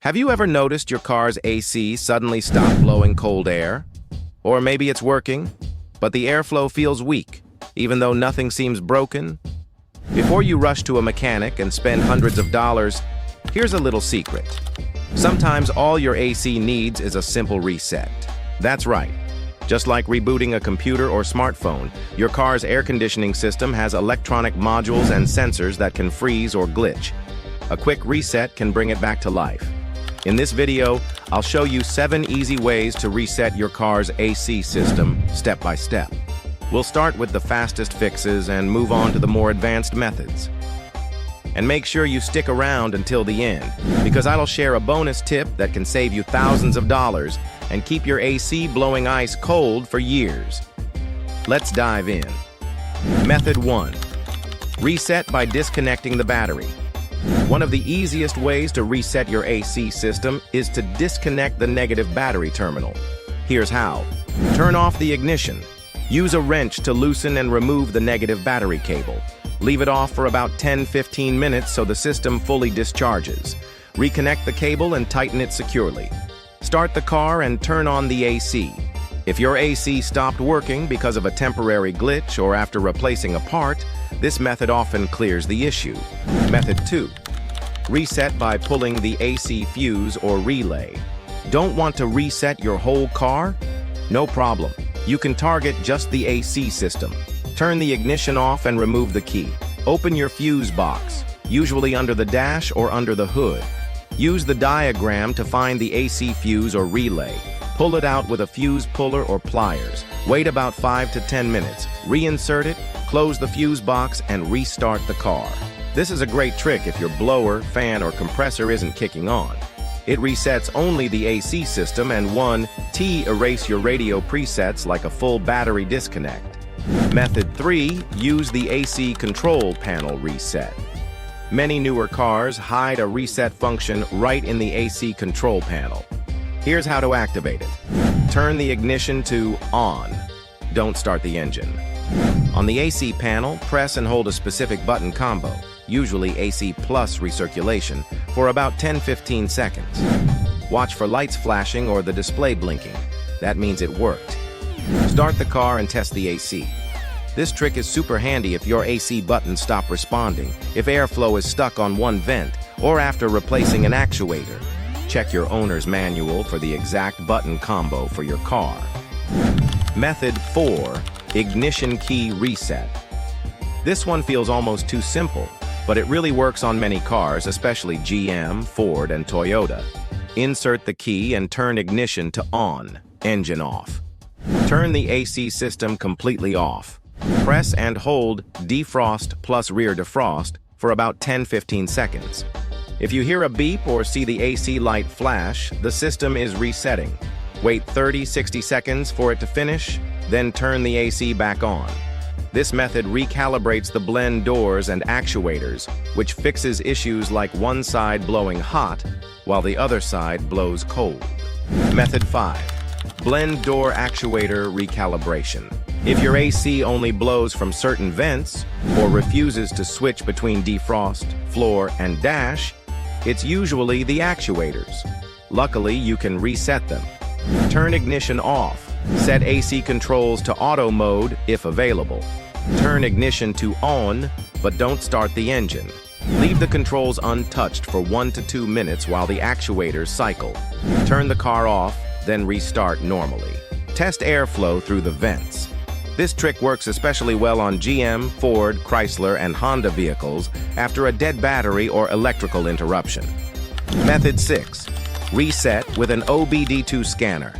Have you ever noticed your car's AC suddenly stop blowing cold air? Or maybe it's working, but the airflow feels weak, even though nothing seems broken? Before you rush to a mechanic and spend hundreds of dollars, here's a little secret. Sometimes all your AC needs is a simple reset. That's right. Just like rebooting a computer or smartphone, your car's air conditioning system has electronic modules and sensors that can freeze or glitch. A quick reset can bring it back to life. In this video, I'll show you 7 easy ways to reset your car's AC system step by step. We'll start with the fastest fixes and move on to the more advanced methods. And make sure you stick around until the end, because I'll share a bonus tip that can save you thousands of dollars and keep your AC blowing ice cold for years. Let's dive in. Method 1. Reset by disconnecting the battery. One of the easiest ways to reset your AC system is to disconnect the negative battery terminal. Here's how. Turn off the ignition. Use a wrench to loosen and remove the negative battery cable. Leave it off for about 10-15 minutes so the system fully discharges. Reconnect the cable and tighten it securely. Start the car and turn on the AC. If your AC stopped working because of a temporary glitch or after replacing a part, this method often clears the issue. Method 2. Reset by pulling the AC fuse or relay. Don't want to reset your whole car? No problem. You can target just the AC system. Turn the ignition off and remove the key. Open your fuse box, usually under the dash or under the hood. Use the diagram to find the AC fuse or relay. Pull it out with a fuse puller or pliers. Wait about 5 to 10 minutes. Reinsert it, close the fuse box, and restart the car. This is a great trick if your blower, fan, or compressor isn't kicking on. It resets only the AC system, and 1T erase your radio presets like a full battery disconnect. Method 3. Use the AC control panel reset. Many newer cars hide a reset function right in the AC control panel. Here's how to activate it. Turn the ignition to on. Don't start the engine. On the AC panel, press and hold a specific button combo, usually AC plus recirculation, for about 10-15 seconds. Watch for lights flashing or the display blinking. That means it worked. Start the car and test the AC. This trick is super handy if your AC buttons stop responding, if airflow is stuck on one vent, or after replacing an actuator. Check your owner's manual for the exact button combo for your car. Method 4. Ignition key reset. This one feels almost too simple, but it really works on many cars, especially GM, Ford, and Toyota. Insert the key and turn ignition to on, engine off. Turn the AC system completely off. Press and hold defrost plus rear defrost for about 10-15 seconds. If you hear a beep or see the AC light flash, the system is resetting. Wait 30-60 seconds for it to finish, then turn the AC back on. This method recalibrates the blend doors and actuators, which fixes issues like one side blowing hot while the other side blows cold. Method 5. Blend door actuator recalibration. If your AC only blows from certain vents or refuses to switch between defrost, floor, and dash, it's usually the actuators. Luckily, you can reset them. Turn ignition off. Set AC controls to auto mode if available. Turn ignition to on, but don't start the engine. Leave the controls untouched for 1 to 2 minutes while the actuators cycle. Turn the car off, then restart normally. Test airflow through the vents. This trick works especially well on GM, Ford, Chrysler, and Honda vehicles after a dead battery or electrical interruption. Method 6. Reset with an OBD2 scanner.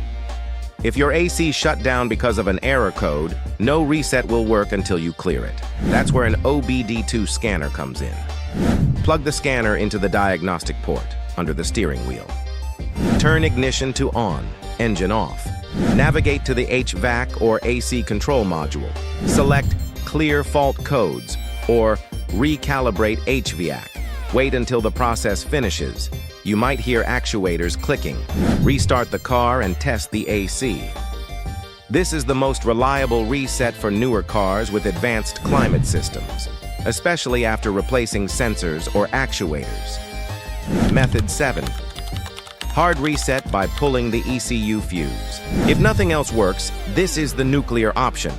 If your AC shut down because of an error code, no reset will work until you clear it. That's where an OBD2 scanner comes in. Plug the scanner into the diagnostic port under the steering wheel. Turn ignition to on, engine off. Navigate to the HVAC or AC control module. Select Clear Fault Codes or Recalibrate HVAC. Wait until the process finishes. You might hear actuators clicking. Restart the car and test the AC. This is the most reliable reset for newer cars with advanced climate systems, especially after replacing sensors or actuators. Method 7. Hard reset by pulling the ECU fuse. If nothing else works, this is the nuclear option.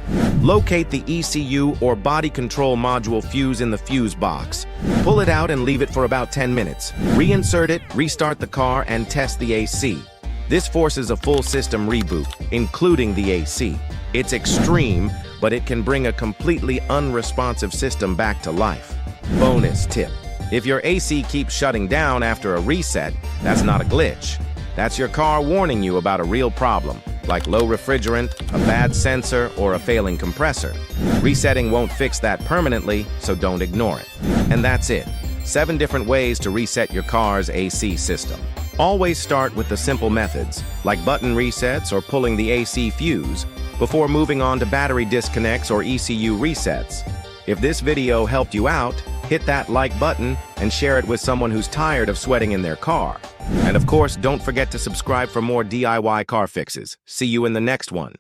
Locate the ECU or body control module fuse in the fuse box. Pull it out and leave it for about 10 minutes. Reinsert it, restart the car, and test the AC. This forces a full system reboot, including the AC. It's extreme, but it can bring a completely unresponsive system back to life. Bonus tip: if your AC keeps shutting down after a reset, that's not a glitch. That's your car warning you about a real problem, like low refrigerant, a bad sensor, or a failing compressor. Resetting won't fix that permanently, so don't ignore it. And that's it. 7 different ways to reset your car's AC system. Always start with the simple methods, like button resets or pulling the AC fuse, before moving on to battery disconnects or ECU resets. If this video helped you out, hit that like button and share it with someone who's tired of sweating in their car. And of course, don't forget to subscribe for more DIY car fixes. See you in the next one.